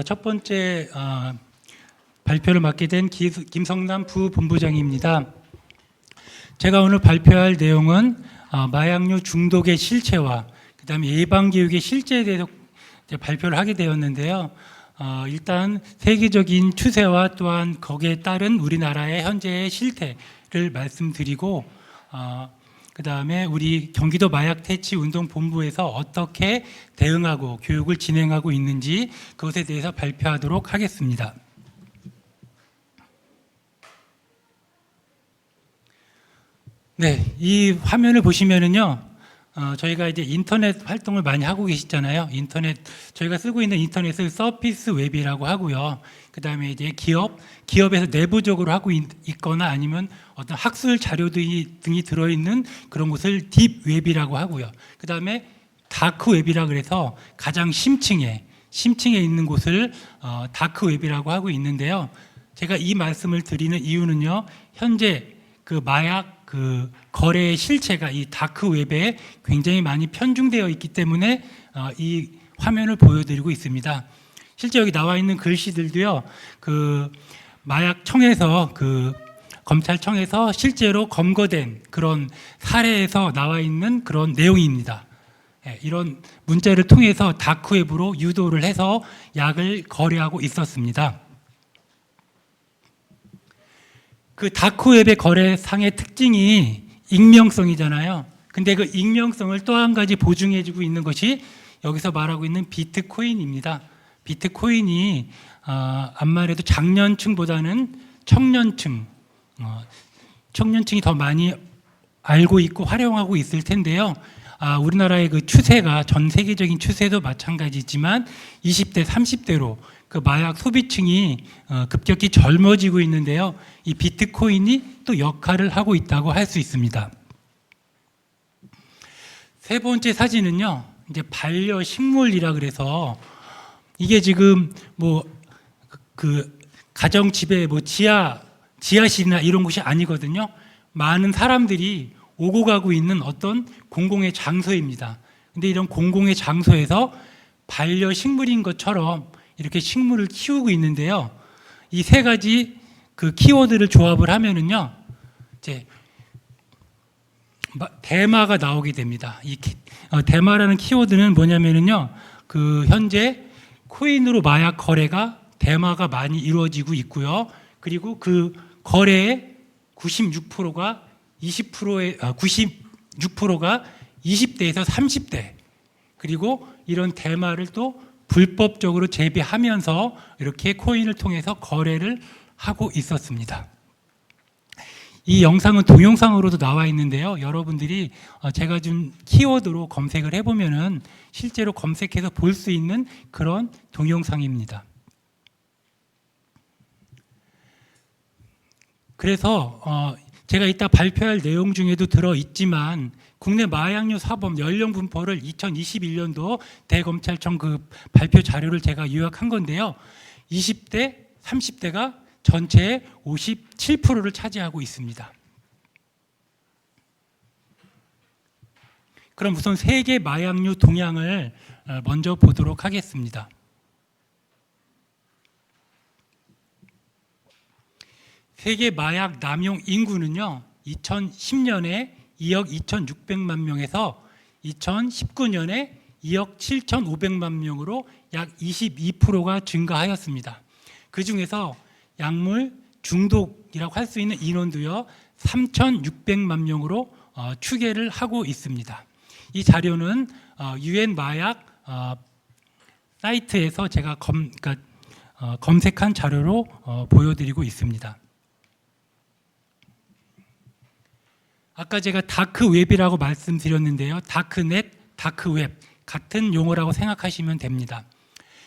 첫 번째 발표를 맡게 된 김성남 부본부장입니다. 제가 오늘 발표할 내용은 마약류 중독의 실체와 그다음에 예방교육의 실제에 대해서 발표를 하게 되었는데요. 일단 세계적인 추세와 또한 거기에 따른 우리나라의 현재의 실태를 말씀드리고 그다음에 우리 경기도 마약퇴치운동본부에서 어떻게 대응하고 교육을 진행하고 있는지 그것에 대해서 발표하도록 하겠습니다. 네, 이 화면을 보시면은요, 저희가 이제 인터넷 활동을 많이 하고 계시잖아요. 저희가 쓰고 있는 인터넷을 서피스 웹이라고 하고요. 그 다음에 이제 기업에서 내부적으로 하고 있거나 아니면 어떤 학술 자료 등이 들어있는 그런 곳을 딥 웹이라고 하고요. 그 다음에 다크 웹이라 그래서 가장 심층에 있는 곳을 다크 웹이라고 하고 있는데요. 제가 이 말씀을 드리는 이유는요, 현재 그 마약 거래의 실체가 이 다크 웹에 굉장히 많이 편중되어 있기 때문에 이 화면을 보여드리고 있습니다. 실제 여기 나와 있는 글씨들도요, 그 마약청에서 검찰청에서 실제로 검거된 그런 사례에서 나와 있는 그런 내용입니다. 이런 문자를 통해서 다크 웹으로 유도를 해서 약을 거래하고 있었습니다. 그 다크웹의 거래상의 특징이 익명성이잖아요. 근데 그 익명성을 또 한 가지 보증해주고 있는 것이 여기서 말하고 있는 비트코인입니다. 비트코인이 암말해도 장년층보다는 청년층이 더 많이 알고 있고 활용하고 있을 텐데요. 우리나라의 그 추세가 전 세계적인 추세도 마찬가지지만 20대, 30대로 그 마약 소비층이 급격히 젊어지고 있는데요. 이 비트코인이 또 역할을 하고 있다고 할 수 있습니다. 세 번째 사진은요, 이제 반려식물이라 그래서 이게 지금 그 가정집에 지하실이나 이런 곳이 아니거든요. 많은 사람들이 오고 가고 있는 어떤 공공의 장소입니다. 근데 이런 공공의 장소에서 반려식물인 것처럼 이렇게 식물을 키우고 있는데요. 이 세 가지 그 키워드를 조합을 하면은요, 이제 대마가 나오게 됩니다. 이 대마라는 키워드는 뭐냐면은요, 그 현재 코인으로 마약 거래가 대마가 많이 이루어지고 있고요. 그리고 그 거래의 96%가 20대에서 30대, 그리고 이런 대마를 또 불법적으로 재배하면서 이렇게 코인을 통해서 거래를 하고 있었습니다. 이 영상은 동영상으로도 나와 있는데요. 여러분들이 제가 준 키워드로 검색을 해보면은 실제로 검색해서 볼 수 있는 그런 동영상입니다. 그래서 제가 이따 발표할 내용 중에도 들어있지만 국내 마약류 사범 연령 분포를 2021년도 대검찰청 그 발표 자료를 제가 요약한 건데요. 20대, 30대가 전체의 57%를 차지하고 있습니다. 그럼 우선 세계 마약류 동향을 먼저 보도록 하겠습니다. 세계 마약 남용 인구는요, 2010년에 2억 2,600만 명에서 2019년에 2억 7,500만 명으로 약 22%가 증가하였습니다. 그 중에서 약물 중독이라고 할 수 있는 인원도요, 3,600만 명으로 추계를 하고 있습니다. 이 자료는 UN 마약 사이트에서 제가 검색한 자료로 보여드리고 있습니다. 아까 제가 다크웹이라고 말씀드렸는데요. 다크넷, 다크웹 같은 용어라고 생각하시면 됩니다.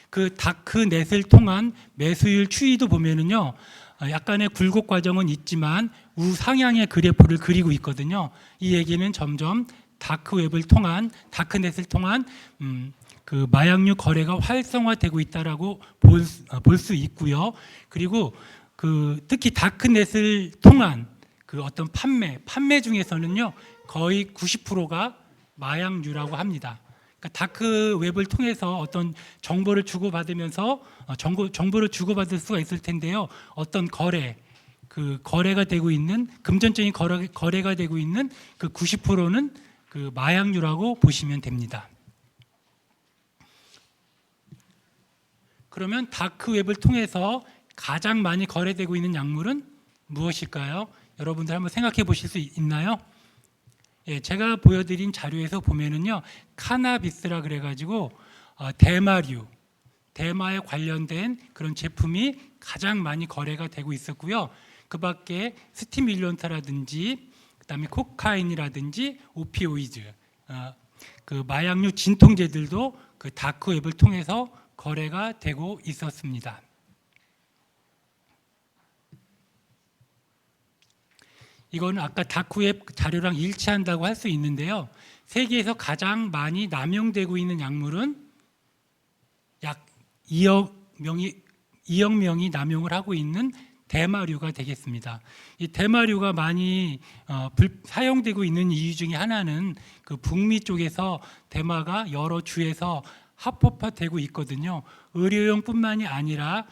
그 다크넷을 통한 매수율 추이도 보면은요, 약간의 굴곡 과정은 있지만 우상향의 그래프를 그리고 있거든요. 이 얘기는 점점 다크넷을 통한 그 마약류 거래가 활성화되고 있다라고 볼 수 있고요. 그리고 특히 다크넷을 통한 그 어떤 판매 중에서는요, 거의 90%가 마약류라고 합니다. 그러니까 다크 웹을 통해서 어떤 정보를 주고받으면서 정보를 주고받을 수가 있을 텐데요. 어떤 거래가 되고 있는 금전적인 거래가 되고 있는 그 90%는 그 마약류라고 보시면 됩니다. 그러면 다크웹을 통해서 가장 많이 거래되고 있는 약물은 무엇일까요? 여러분들 한번 생각해 보실 수 있나요? 예, 제가 보여드린 자료에서 보면은요, 카나비스라 그래가지고 대마에 관련된 그런 제품이 가장 많이 거래가 되고 있었고요. 그 밖에 스티뮬런트라든지 그다음에 코카인이라든지 오피오이드, 그 마약류 진통제들도 그 다크웹을 통해서 거래가 되고 있었습니다. 이거는 아까 다크웹 자료랑 일치한다고 할 수 있는데요. 세계에서 가장 많이 남용되고 있는 약물은 약 2억 명이 남용을 하고 있는 대마류가 되겠습니다. 이 대마류가 많이 사용되고 있는 이유 중에 하나는 그 북미 쪽에서 대마가 여러 주에서 합법화되고 있거든요. 의료용뿐만이 아니라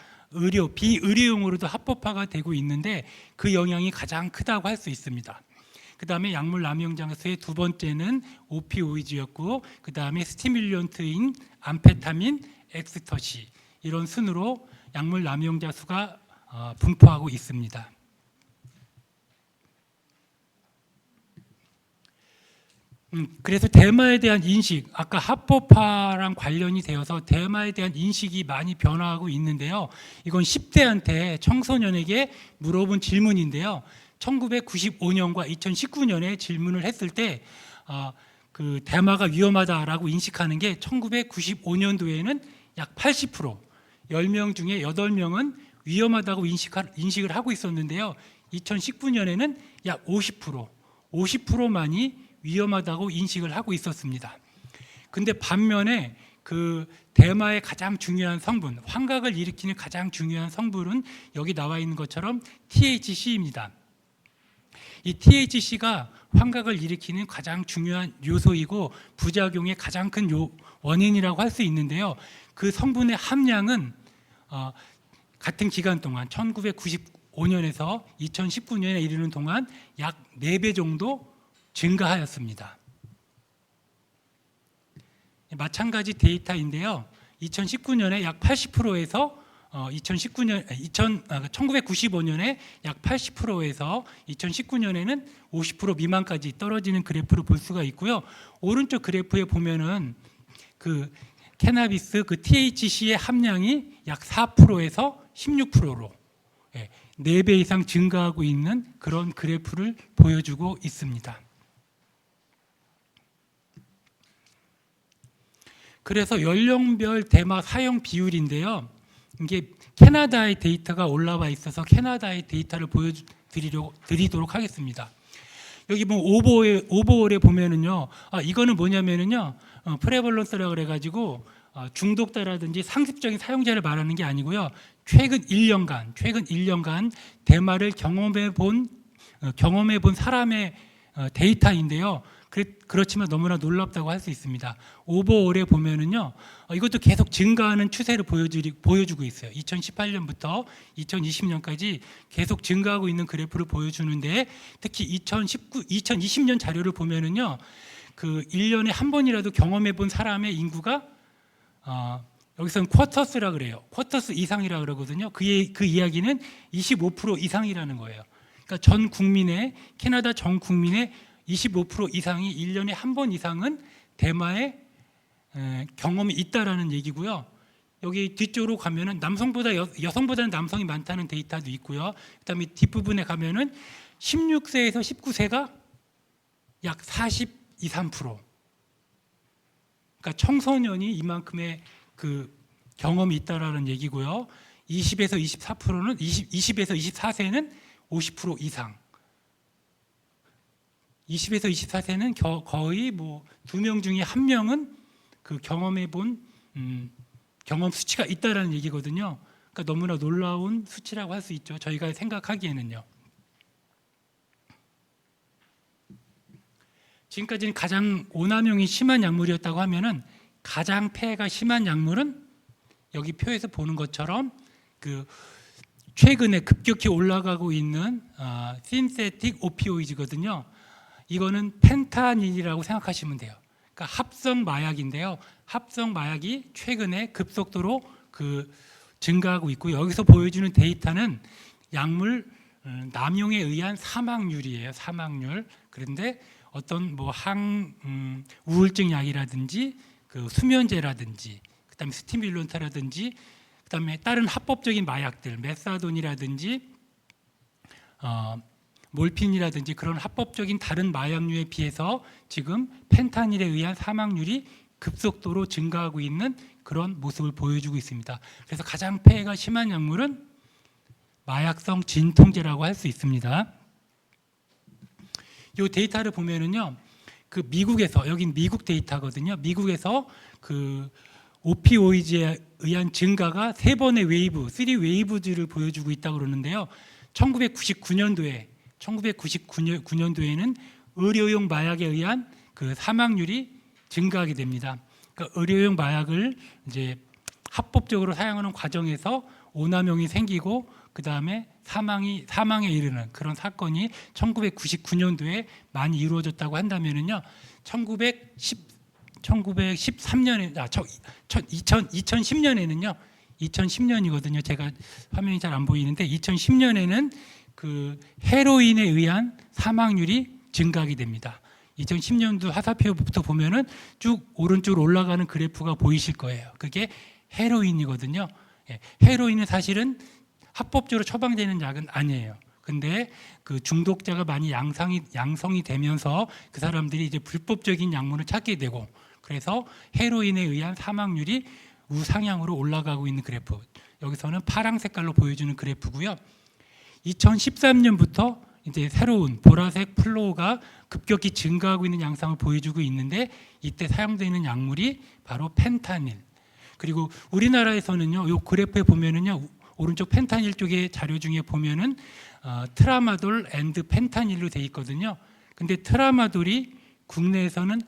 비의료용으로도 합법화가 되고 있는데 그 영향이 가장 크다고 할 수 있습니다. 그 다음에 약물 남용 장소의 두 번째는 오피오이드였고, 그 다음에 스티뮬런트인 암페타민, 엑스터시, 이런 순으로 약물 남용자 수가 분포하고 있습니다. 그래서 대마에 대한 인식, 아까 합법화랑 관련이 되어서 대마에 대한 인식이 많이 변화하고 있는데요. 이건 10대한테 청소년에게 물어본 질문인데요. 1995년과 2019년에 질문을 했을 때 그 대마가 위험하다라고 인식하는 게 1995년도에는 약 80%, 10명 중에 8명은 위험하다고 인식을 하고 있었는데요. 2019년에는 약 50%만이 위험하다고 인식을 하고 있었습니다. 근데 반면에 그 대마의 가장 중요한 성분, 환각을 일으키는 가장 중요한 성분은 여기 나와 있는 것처럼 THC입니다. 이 THC가 환각을 일으키는 가장 중요한 요소이고 부작용의 가장 큰 원인이라고 할 수 있는데요. 그 성분의 함량은 같은 기간 동안 1995년에서 2019년에 이르는 동안 약 4배 정도 증가하였습니다. 마찬가지 데이터인데요. 2019년에 약 80%에서 1995년에 약 80%에서 2019년에는 50% 미만까지 떨어지는 그래프를 볼 수가 있고요. 오른쪽 그래프에 보면은 그 캐나비스 그 THC의 함량이 약 4%에서 16%로 4배 이상 증가하고 있는 그런 그래프를 보여주고 있습니다. 그래서 연령별 대마 사용 비율인데요. 이게 캐나다의 데이터가 올라와 있어서 캐나다의 데이터를 보여드리도록 하겠습니다. 여기 뭐 오버올에 보면은요, 이거는 뭐냐면은요, 프레벌런스라 그래가지고 중독자라든지 상습적인 사용자를 말하는 게 아니고요. 최근 1년간 대마를 경험해 본 사람의 데이터인데요. 그렇지만 너무나 놀랍다고 할 수 있습니다. 오버올에 보면은요, 이것도 계속 증가하는 추세를 보여주고 있어요. 2018년부터 2020년까지 계속 증가하고 있는 그래프를 보여주는데, 특히 2020년 자료를 보면은요, 그 1년에 한 번이라도 경험해 본 사람의 인구가 여기서는 쿼터스라 그래요. 쿼터스 이상이라 그러거든요. 그 이야기는 25% 이상이라는 거예요. 그러니까 캐나다 전 국민의 25% 이상이 1년에 한 번 이상은 대마의 경험이 있다라는 얘기고요. 여기 뒤쪽으로 가면은 여성보다는 남성이 많다는 데이터도 있고요. 그다음에 뒷부분에 가면은 16세에서 19세가 약 23%. 그러니까 청소년이 이만큼의 그 경험이 있다라는 얘기고요. 20에서 24세는 50% 이상. 20에서 24세는 거의 뭐 2명 중에 1명은 그 경험해 본 경험 수치가 있다라는 얘기거든요. 그러니까 너무나 놀라운 수치라고 할 수 있죠. 저희가 생각하기에는요. 지금까지는 가장 오남용이 심한 약물이었다고 하면은 가장 폐해가 심한 약물은 여기 표에서 보는 것처럼 그 최근에 급격히 올라가고 있는 신세틱 오피오이드거든요. 이거는 펜타닐이라고 생각하시면 돼요. 그러니까 합성 마약인데요. 합성 마약이 최근에 급속도로 증가하고 있고, 여기서 보여주는 데이터는 약물 남용에 의한 사망률이에요. 사망률. 그런데 어떤 우울증 약이라든지 그 수면제라든지 그다음에 스티뮬런트라든지 그다음에 다른 합법적인 마약들, 메사돈이라든지 몰핀이라든지 그런 합법적인 다른 마약류에 비해서 지금 펜타닐에 의한 사망률이 급속도로 증가하고 있는 그런 모습을 보여주고 있습니다. 그래서 가장 폐해가 심한 약물은 마약성 진통제라고 할 수 있습니다. 이 데이터를 보면은요, 그 미국에서, 여긴 미국 데이터거든요. 미국에서 그 오피오이드에 의한 증가가 3번의 웨이브, 3웨이브즈를 보여주고 있다고 그러는데요. 1999년도에는 의료용 마약에 의한 그 사망률이 증가하게 됩니다. 그러니까 의료용 마약을 이제 합법적으로 사용하는 과정에서 오남용이 생기고 그 다음에 사망에 이르는 그런 사건이 1999년도에 많이 이루어졌다고 한다면은요, 2010년에는요, 2010년이거든요. 제가 화면이 잘 안 보이는데 2010년에는 그 헤로인에 의한 사망률이 증가하게 됩니다. 2010년도 화살표부터 보면은 쭉 오른쪽으로 올라가는 그래프가 보이실 거예요. 그게 헤로인이거든요. 헤로인은 사실은 합법적으로 처방되는 약은 아니에요. 근데 그 중독자가 많이 양성이 되면서 그 사람들이 이제 불법적인 약물을 찾게 되고, 그래서 헤로인에 의한 사망률이 우상향으로 올라가고 있는 그래프. 여기서는 파랑 색깔로 보여주는 그래프고요. 2013년부터 이제 새로운 보라색 플로우가 급격히 증가하고 있는 양상을 보여주고 있는데, 이때 사용되는 약물이 바로 펜타닐. 그리고 우리나라에서는요, 이 그래프에 보면은요, 오른쪽 펜타닐 쪽의 자료 중에 보면은 트라마돌 앤드 펜타닐로 돼 있거든요. 근데 트라마돌이 국내에서는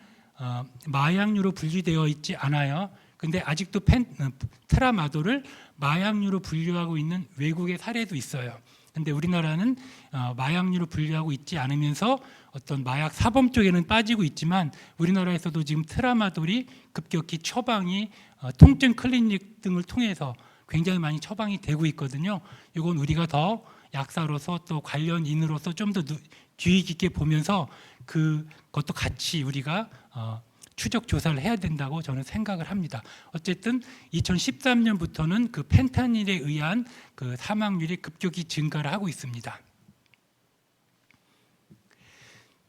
마약류로 분류되어 있지 않아요. 근데 아직도 트라마돌을 마약류로 분류하고 있는 외국의 사례도 있어요. 근데 우리나라는 마약류로 분류하고 있지 않으면서 어떤 마약 사범 쪽에는 빠지고 있지만, 우리나라에서도 지금 트라마돌이 급격히 처방이 통증 클리닉 등을 통해서 굉장히 많이 처방이 되고 있거든요. 이건 우리가 더 약사로서 또 관련인으로서 좀 더 주의 깊게 보면서 그것도 같이 우리가 추적 조사를 해야 된다고 저는 생각을 합니다. 어쨌든 2013년부터는 그 펜타닐에 의한 그 사망률이 급격히 증가를 하고 있습니다.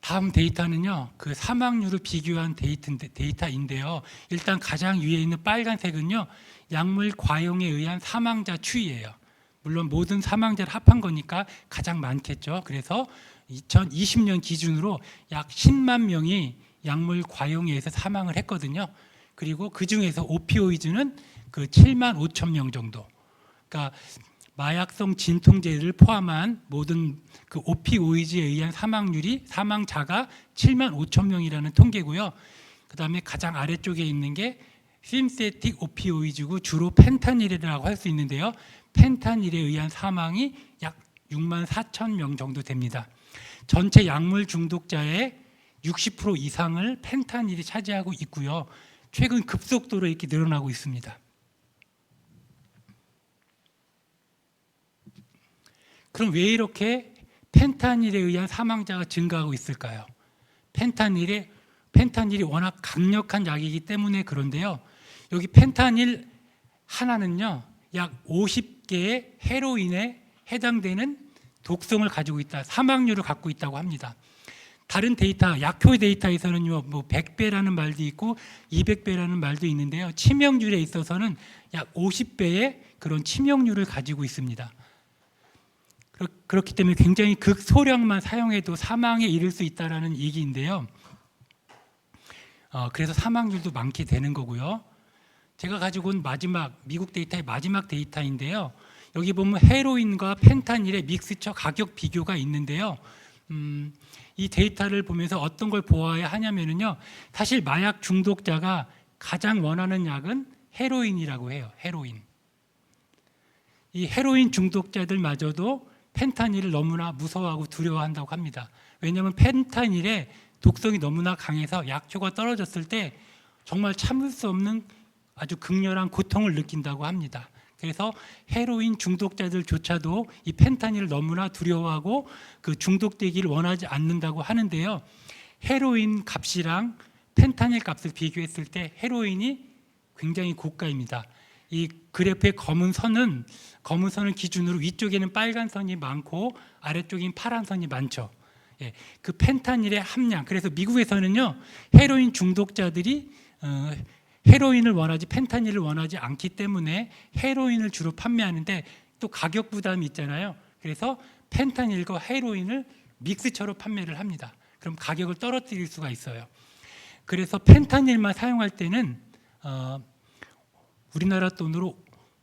다음 데이터는요, 그 사망률을 비교한 데이터인데요. 일단 가장 위에 있는 빨간색은요, 약물 과용에 의한 사망자 추이예요. 물론 모든 사망자를 합한 거니까 가장 많겠죠. 그래서 2020년 기준으로 약 10만 명이 약물 과용에 의해서 사망을 했거든요. 그리고 그 중에서 오피오이드는 그 7만 5천 명 정도. 그러니까 마약성 진통제를 포함한 모든 그 오피오이드에 의한 사망자가 7만 5천 명이라는 통계고요. 그다음에 가장 아래쪽에 있는 게 신세틱 오피오이드고 주로 펜타닐이라고 할 수 있는데요. 펜타닐에 의한 사망이 약 6만 4천 명 정도 됩니다. 전체 약물 중독자의 60% 이상을 펜타닐이 차지하고 있고요. 최근 급속도로 이렇게 늘어나고 있습니다. 그럼 왜 이렇게 펜타닐에 의한 사망자가 증가하고 있을까요? 펜타닐이 워낙 강력한 약이기 때문에 그런데요. 여기 펜타닐 하나는요, 약 50개의 헤로인에 해당되는 독성을 가지고 있다, 사망률을 갖고 있다고 합니다. 다른 데이터, 약효 데이터에서는요, 100배라는 말도 있고 200배라는 말도 있는데요. 치명률에 있어서는 약 50배의 그런 치명률을 가지고 있습니다. 그렇기 때문에 굉장히 극소량만 사용해도 사망에 이를 수 있다는 얘기인데요. 그래서 사망률도 많게 되는 거고요. 제가 가지고 온 미국 데이터의 마지막 데이터인데요. 여기 보면 헤로인과 펜타닐의 믹스처 가격 비교가 있는데요. 이 데이터를 보면서 어떤 걸 보아야 하냐면요. 사실 마약 중독자가 가장 원하는 약은 헤로인이라고 해요. 헤로인. 이 헤로인 중독자들마저도 펜타닐을 너무나 무서워하고 두려워한다고 합니다. 왜냐하면 펜타닐의 독성이 너무나 강해서 약효가 떨어졌을 때 정말 참을 수 없는 아주 극렬한 고통을 느낀다고 합니다. 그래서 헤로인 중독자들조차도 이 펜타닐을 너무나 두려워하고 그 중독되기를 원하지 않는다고 하는데요. 헤로인 값이랑 펜타닐 값을 비교했을 때 헤로인이 굉장히 고가입니다. 이 그래프의 검은 선을 기준으로 위쪽에는 빨간 선이 많고 아래쪽엔 파란 선이 많죠. 예, 그 펜타닐의 함량. 그래서 미국에서는요, 헤로인 중독자들이 헤로인을 원하지 펜타닐을 원하지 않기 때문에 헤로인을 주로 판매하는데 또 가격 부담이 있잖아요. 그래서 펜타닐과 헤로인을 믹스처로 판매를 합니다. 그럼 가격을 떨어뜨릴 수가 있어요. 그래서 펜타닐만 사용할 때는 우리나라 돈으로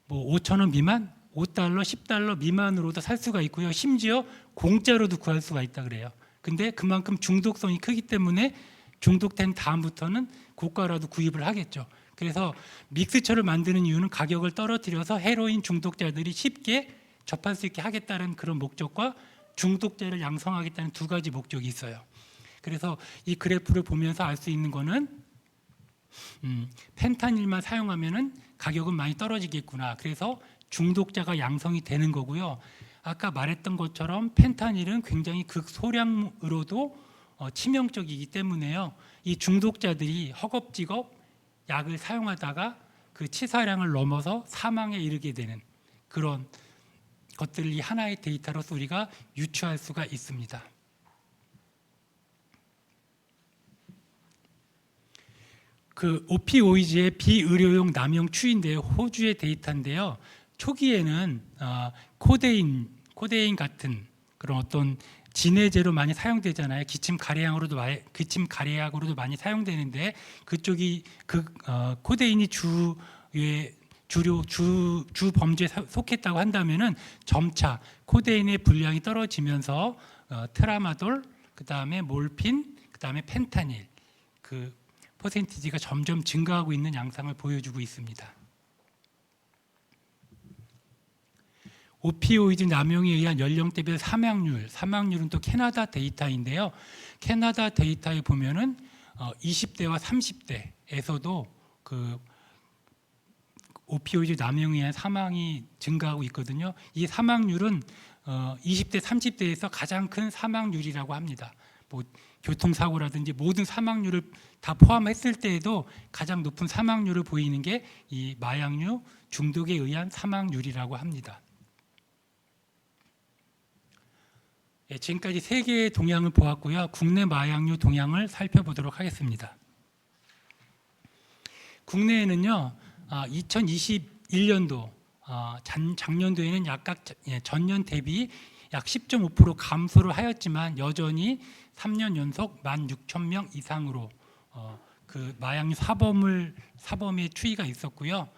뭐 5,000원 미만, 5달러, 10달러 미만으로도 살 수가 있고요. 심지어 공짜로도 구할 수가 있다 그래요. 근데 그만큼 중독성이 크기 때문에 중독된 다음부터는 고가라도 구입을 하겠죠. 그래서 믹스처를 만드는 이유는 가격을 떨어뜨려서 헤로인 중독자들이 쉽게 접할 수 있게 하겠다는 그런 목적과 중독자를 양성하겠다는 두 가지 목적이 있어요. 그래서 이 그래프를 보면서 알 수 있는 거는 펜타닐만 사용하면은 가격은 많이 떨어지겠구나. 그래서 중독자가 양성이 되는 거고요. 아까 말했던 것처럼 펜타닐은 굉장히 극소량으로도 치명적이기 때문에요. 이 중독자들이 허겁지겁 약을 사용하다가 그 치사량을 넘어서 사망에 이르게 되는 그런 것들을 이 하나의 데이터로서 우리가 유추할 수가 있습니다. 그 오피오이드의 비의료용 남용 추이인데요. 호주의 데이터인데요. 초기에는 코데인 같은 그런 어떤 진해제로 많이 사용되잖아요. 기침 가래약으로도 많이 사용되는데 그쪽이 코데인이 주 범죄에 속했다고 한다면은 점차 코데인의 분량이 떨어지면서 트라마돌, 그 다음에 몰핀, 그 다음에 펜타닐 그 퍼센티지가 점점 증가하고 있는 양상을 보여주고 있습니다. 오피오이드 남용에 의한 연령대별 사망률은 또 캐나다 데이터인데요. 캐나다 데이터에 보면은 20대와 30대에서도 그 오피오이드 남용에 의한 사망이 증가하고 있거든요. 이 사망률은 20대, 30대에서 가장 큰 사망률이라고 합니다. 뭐 교통사고라든지 모든 사망률을 다 포함했을 때에도 가장 높은 사망률을 보이는 게 이 마약류 중독에 의한 사망률이라고 합니다. 예, 지금까지 3개의 동향을 보았고요. 국내 마약류 동향을 살펴보도록 하겠습니다. 국내에는요, 2021년도 작년도에는 전년 대비 약 10.5% 감소를 하였지만 여전히 3년 연속 16,000명 이상으로 그 마약류 사범의 추이가 있었고요.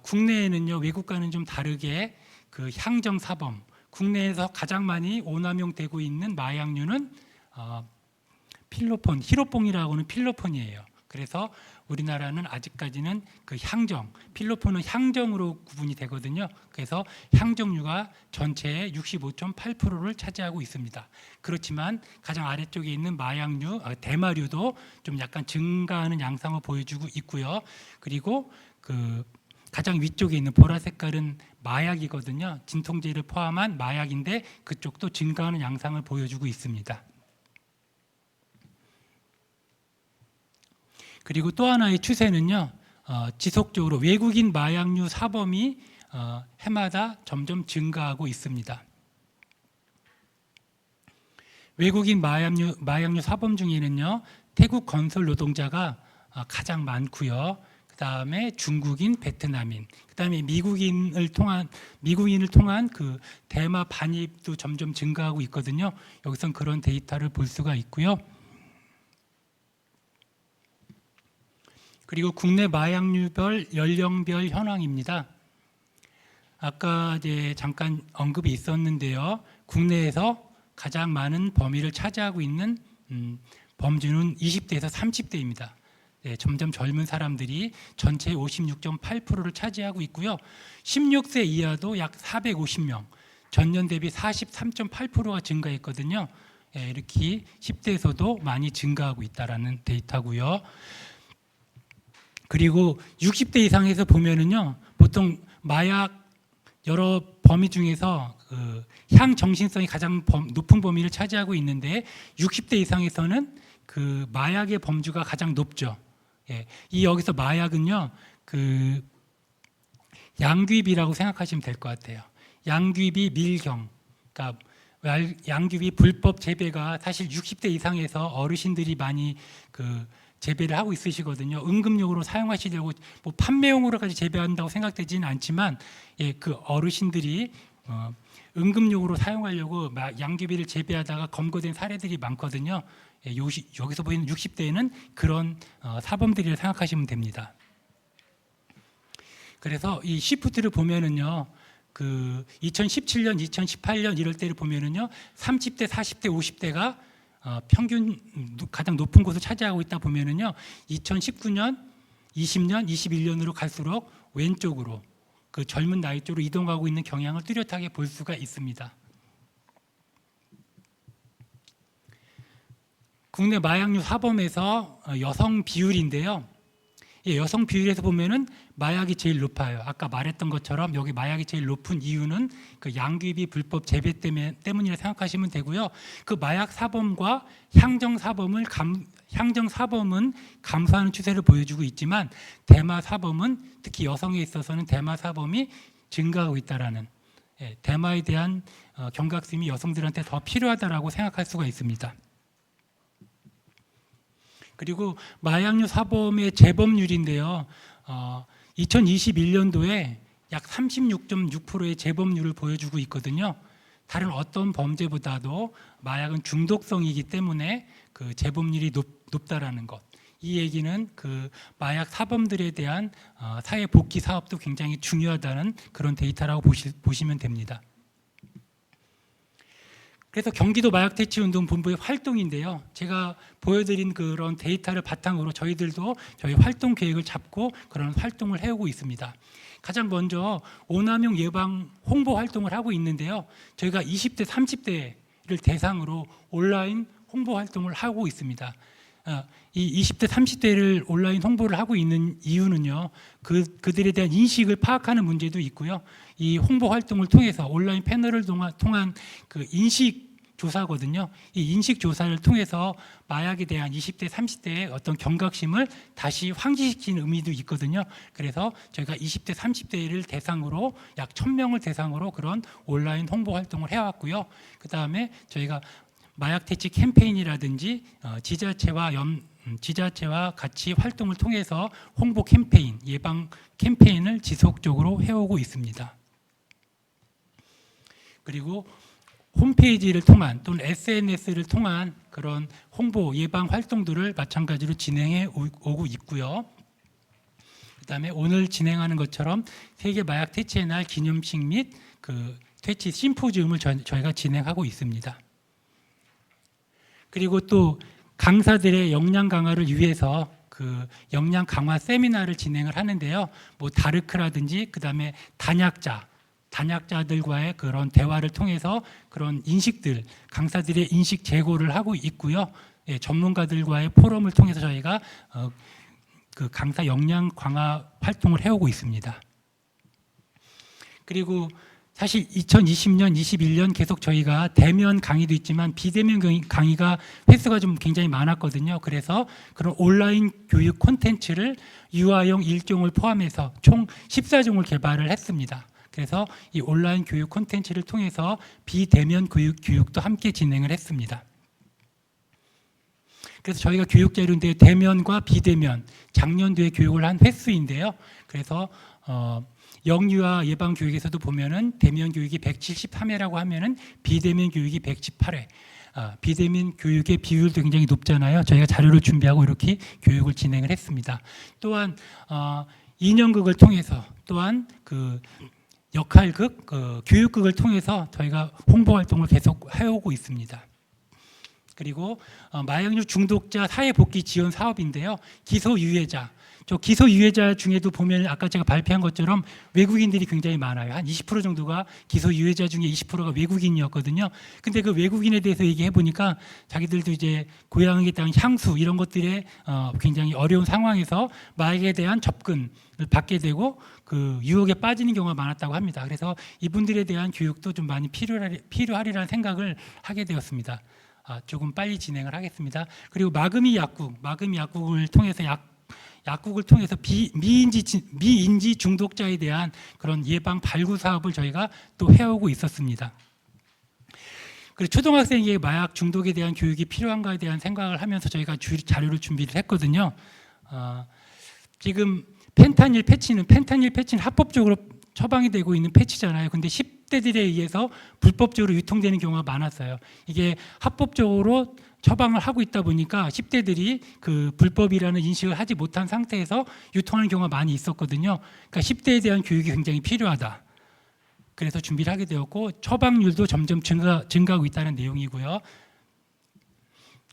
국내에는요, 외국과는 좀 다르게 그 향정 사범, 국내에서 가장 많이 오남용되고 있는 마약류는 필로폰, 히로뽕이라고는 필로폰이에요. 그래서 우리나라는 아직까지는 그 향정, 필로폰은 향정으로 구분이 되거든요. 그래서 향정류가 전체의 65.8%를 차지하고 있습니다. 그렇지만 가장 아래쪽에 있는 마약류, 대마류도 좀 약간 증가하는 양상을 보여주고 있고요. 그리고 그 가장 위쪽에 있는 보라 색깔은 마약이거든요. 진통제를 포함한 마약인데 그쪽도 증가하는 양상을 보여주고 있습니다. 그리고 또 하나의 추세는요, 지속적으로 외국인 마약류 사범이 해마다 점점 증가하고 있습니다. 외국인 마약류 사범 중에는요, 태국 건설 노동자가 가장 많고요. 그 다음에 중국인, 베트남인, 그 다음에 미국인을 통한 그 대마 반입도 점점 증가하고 있거든요. 여기선 그런 데이터를 볼 수가 있고요. 그리고 국내 마약류별 연령별 현황입니다. 아까 이제 잠깐 언급이 있었는데요. 국내에서 가장 많은 범위를 차지하고 있는 범주는 20대에서 30대입니다. 점점 젊은 사람들이 전체의 56.8%를 차지하고 있고요. 16세 이하도 약 450명, 전년 대비 43.8%가 증가했거든요. 이렇게 10대에서도 많이 증가하고 있다라는 데이터고요. 그리고 60대 이상에서 보면은요, 보통 마약 여러 범위 중에서 그 향정신성이 가장 높은 범위를 차지하고 있는데 60대 이상에서는 그 마약의 범주가 가장 높죠. 이 여기서 마약은요, 그 양귀비라고 생각하시면 될 것 같아요. 양귀비 밀경, 그러니까 양귀비 불법 재배가 사실 60대 이상에서 어르신들이 많이 그 재배를 하고 있으시거든요. 응급용으로 사용하시려고 뭐 판매용으로까지 재배한다고 생각되지는 않지만, 그 어르신들이 응급용으로 사용하려고 양귀비를 재배하다가 검거된 사례들이 많거든요. 여기서 보이는 60대에는 그런 사범들이라 생각하시면 됩니다. 그래서 이 시프트를 보면은요, 그 2017년, 2018년 이럴 때를 보면은요, 30대, 40대, 50대가 평균 가장 높은 곳을 차지하고 있다 보면은요, 2019년, 20년, 21년으로 갈수록 왼쪽으로 그 젊은 나이 쪽으로 이동하고 있는 경향을 뚜렷하게 볼 수가 있습니다. 국내 마약류 사범에서 여성 비율인데요. 여성 비율에서 보면은 마약이 제일 높아요. 아까 말했던 것처럼 여기 마약이 제일 높은 이유는 그 양귀비 불법 재배 때문이라 생각하시면 되고요. 그 마약 사범과 향정 사범은 감소하는 추세를 보여주고 있지만 대마 사범은 특히 여성에 있어서는 대마 사범이 증가하고 있다라는, 대마에 대한 경각심이 여성들한테 더 필요하다라고 생각할 수가 있습니다. 그리고 마약류 사범의 재범률인데요. 2021년도에 약 36.6%의 재범률을 보여주고 있거든요. 다른 어떤 범죄보다도 마약은 중독성이기 때문에 그 재범률이 높다라는 것. 이 얘기는 그 마약 사범들에 대한 사회 복귀 사업도 굉장히 중요하다는 그런 데이터라고 보시면 됩니다. 그래서 경기도 마약퇴치운동본부의 활동인데요. 제가 보여드린 그런 데이터를 바탕으로 저희들도 저희 활동 계획을 잡고 그런 활동을 해오고 있습니다. 가장 먼저 오남용 예방 홍보 활동을 하고 있는데요. 저희가 20대, 30대를 대상으로 온라인 홍보 활동을 하고 있습니다. 이 20대, 30대를 온라인 홍보를 하고 있는 이유는요, 그들에 대한 인식을 파악하는 문제도 있고요. 이 홍보 활동을 통해서 온라인 패널을 통한 그 인식 조사거든요. 이 인식 조사를 통해서 마약에 대한 20대, 30대의 어떤 경각심을 다시 환기시키는 의미도 있거든요. 그래서 저희가 20대, 30대를 대상으로 약 1000명을 대상으로 그런 온라인 홍보 활동을 해왔고요. 그 다음에 저희가 마약 퇴치 캠페인이라든지 지자체와 같이 활동을 통해서 홍보 캠페인, 예방 캠페인을 지속적으로 해오고 있습니다. 그리고 홈페이지를 통한 또는 SNS를 통한 그런 홍보 예방 활동들을 마찬가지로 진행해 오고 있고요. 그다음에 오늘 진행하는 것처럼 세계 마약 퇴치의 날 기념식 및 그 퇴치 심포지움을 저희가 진행하고 있습니다. 그리고 또 강사들의 역량 강화를 위해서 그 역량 강화 세미나를 진행을 하는데요. 뭐 다르크라든지 그다음에 단약자들과의 그런 대화를 통해서 그런 인식들, 강사들의 인식 제고를 하고 있고요. 전문가들과의 포럼을 통해서 저희가 그 강사 역량 강화 활동을 해오고 있습니다. 그리고 사실 2020년, 21년 계속 저희가 대면 강의도 있지만 비대면 강의가 횟수가 좀 굉장히 많았거든요. 그래서 그런 온라인 교육 콘텐츠를 유아용 1종을 포함해서 총 14종을 개발을 했습니다. 그래서 이 온라인 교육 콘텐츠를 통해서 비대면 교육도 함께 진행을 했습니다. 그래서 저희가 교육 자료인데 대면과 비대면 작년도에 교육을 한 횟수인데요. 그래서 영유아 예방 교육에서도 보면은 대면 교육이 173회라고 하면은 비대면 교육이 118회. 비대면 교육의 비율도 굉장히 높잖아요. 저희가 자료를 준비하고 이렇게 교육을 진행을 했습니다. 또한 인형극을 통해서 또한 그 역할극, 교육극을 통해서 저희가 홍보 활동을 계속 해오고 있습니다. 그리고 마약류 중독자 사회복귀 지원 사업인데요. 기소유예자. 저 기소유예자 중에도 보면 아까 제가 발표한 것처럼 외국인들이 굉장히 많아요. 한 20% 정도가 기소유예자 중에 20%가 외국인이었거든요. 근데 그 외국인에 대해서 얘기해 보니까 자기들도 이제 고향에 대한 향수 이런 것들에 굉장히 어려운 상황에서 마약에 대한 접근을 받게 되고 그 유혹에 빠지는 경우가 많았다고 합니다. 그래서 이분들에 대한 교육도 좀 많이 필요하리라는 생각을 하게 되었습니다. 조금 빨리 진행을 하겠습니다. 그리고 마금이 약국을 통해서 약국을 통해서 미인지 중독자에 대한 그런 예방 발굴 사업을 저희가 또 해오고 있었습니다. 그리고 초등학생에게 마약 중독에 대한 교육이 필요한가에 대한 생각을 하면서 저희가 자료를 준비를 했거든요. 지금 펜타닐 패치는 합법적으로 처방이 되고 있는 패치잖아요. 근데 10대들에 의해서 불법적으로 유통되는 경우가 많았어요. 이게 합법적으로 처방을 하고 있다 보니까 10대들이 그 불법이라는 인식을 하지 못한 상태에서 유통하는 경우가 많이 있었거든요. 그러니까 10대에 대한 교육이 굉장히 필요하다. 그래서 준비를 하게 되었고 처방률도 점점 증가하고 있다는 내용이고요.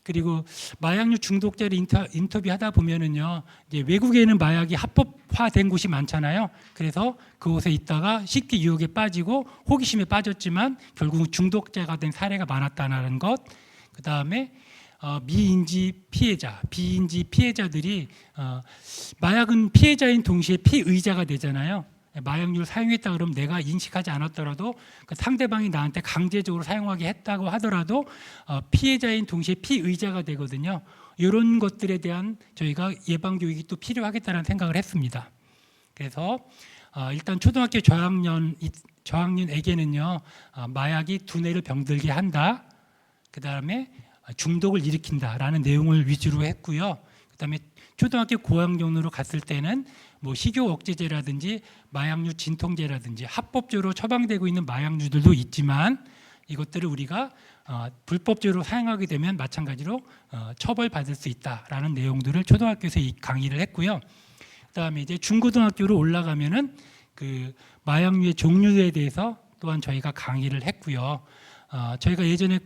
그리고 마약류 중독자를 인터뷰하다 보면은요, 이제 외국에는 마약이 합법화된 곳이 많잖아요. 그래서 그곳에 있다가 쉽게 유혹에 빠지고 호기심에 빠졌지만 결국 중독자가 된 사례가 많았다는 것. 그 다음에 비인지 피해자들이 마약은 피해자인 동시에 피의자가 되잖아요. 마약류를 사용했다 그러면 내가 인식하지 않았더라도 그 상대방이 나한테 강제적으로 사용하게 했다고 하더라도 피해자인 동시에 피의자가 되거든요. 이런 것들에 대한 저희가 예방 교육이 또 필요하겠다는 생각을 했습니다. 그래서 일단 초등학교 저학년에게는요 마약이 두뇌를 병들게 한다. 그 다음에 중독을 일으킨다라는 내용을 위주로 했고요. 그 다음에 초등학교 고학년으로 갔을 때는 뭐 식욕 억제제라든지 마약류 진통제라든지 합법적으로 처방되고 있는 마약류들도 있지만 이것들을 우리가 불법적으로 사용하게 되면 마찬가지로 처벌받을 수 있다라는 내용들을 초등학교에서 강의를 했고요. 그다음에 이제 중고등학교로 올라가면은 그 마약류의 종류에 대해서 또한 저희가 강의를 했고요. 저희가 예전에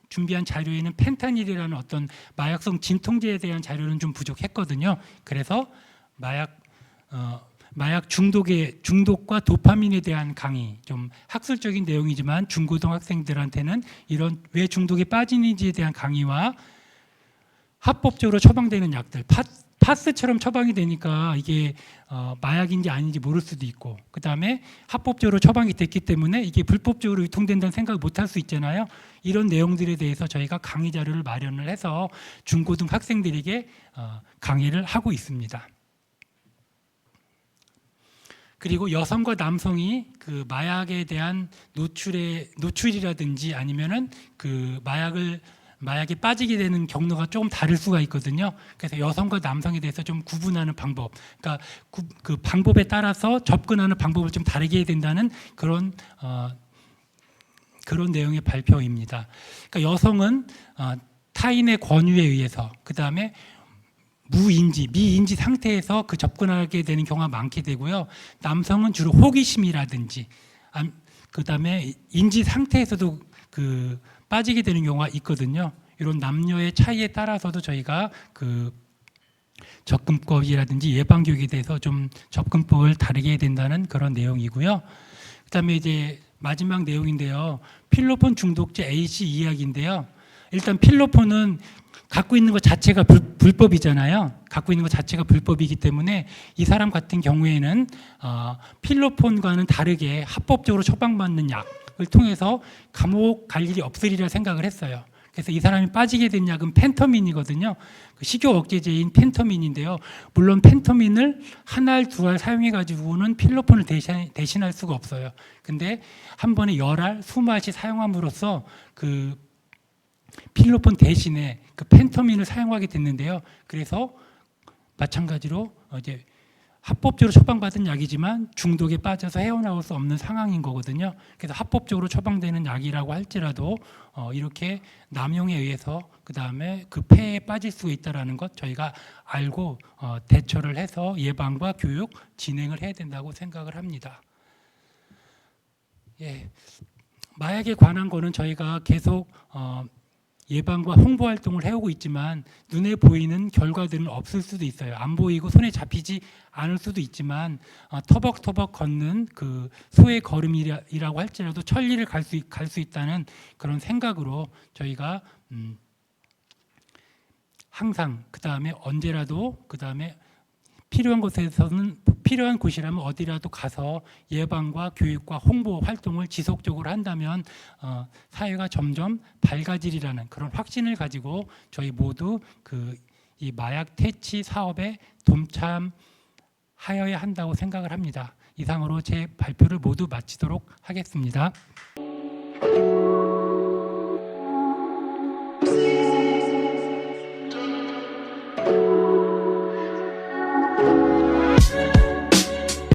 준비한 자료에는 펜타닐이라는 어떤 마약성 진통제에 대한 자료는 좀 부족했거든요. 그래서 마약 중독과 도파민에 대한 강의, 좀 학술적인 내용이지만 중고등학생들한테는 이런 왜 중독에 빠지는지에 대한 강의와 합법적으로 처방되는 약들, 파스처럼 처방이 되니까 이게 마약인지 아닌지 모를 수도 있고, 그 다음에 합법적으로 처방이 됐기 때문에 이게 불법적으로 유통된다는 생각을 못할 수 있잖아요. 이런 내용들에 대해서 저희가 강의 자료를 마련을 해서 중고등 학생들에게 강의를 하고 있습니다. 그리고 여성과 남성이 그 마약에 대한 노출이라든지 아니면은 그 마약에 빠지게 되는 경로가 조금 다를 수가 있거든요. 그래서 여성과 남성에 대해서 좀 구분하는 방법, 그러니까 그 방법에 따라서 접근하는 방법을 좀 다르게 해야 된다는 그런 내용의 발표입니다. 그러니까 여성은 타인의 권유에 의해서, 그 다음에 미인지 상태에서 그 접근하게 되는 경우가 많게 되고요. 남성은 주로 호기심이라든지, 그 다음에 인지 상태에서도 그 빠지게 되는 경우가 있거든요. 이런 남녀의 차이에 따라서도 저희가 그 접근법이라든지 예방 교육에 대해서 좀 접근법을 다르게 해야 된다는 그런 내용이고요. 그다음에 이제 마지막 내용인데요. 필로폰 중독제 A씨 이야기인데요. 일단 필로폰은 갖고 있는 것 자체가 불법이잖아요. 갖고 있는 것 자체가 불법이기 때문에 이 사람 같은 경우에는 필로폰과는 다르게 합법적으로 처방받는 약을 통해서 감옥 갈 일이 없으리라 생각을 했어요. 그래서 이 사람이 빠지게 된 약은 펜터민이거든요. 그 식욕 억제제인 펜터민인데요. 물론 펜터민을 한 알, 두 알 사용해가지고는 필로폰을 대신할 수가 없어요. 근데 한 번에 10알, 20알씩 사용함으로써 그 필로폰 대신에 그 펜터민을 사용하게 됐는데요. 그래서 마찬가지로 이제 합법적으로 처방받은 약이지만 중독에 빠져서 헤어나올 수 없는 상황인 거거든요. 그래서 합법적으로 처방되는 약이라고 할지라도 이렇게 남용에 의해서 그 다음에 그 폐에 빠질 수가 있다는 것 저희가 알고 대처를 해서 예방과 교육 진행을 해야 된다고 생각을 합니다. 예, 마약에 관한 거는 저희가 계속 예방과 홍보 활동을 해오고 있지만 눈에 보이는 결과들은 없을 수도 있어요. 안 보이고 손에 잡히지 않을 수도 있지만 터벅터벅 걷는 그 소의 걸음이라고 할지라도 천리를 갈 수 있다는 그런 생각으로 저희가 항상 그 다음에 언제라도 그 다음에 필요한 곳이라면 어디라도 가서 예방과 교육과 홍보 활동을 지속적으로 한다면 사회가 점점 밝아지리라는 그런 확신을 가지고 저희 모두 이 마약 퇴치 사업에 동참하여야 한다고 생각을 합니다. 이상으로 제 발표를 모두 마치도록 하겠습니다.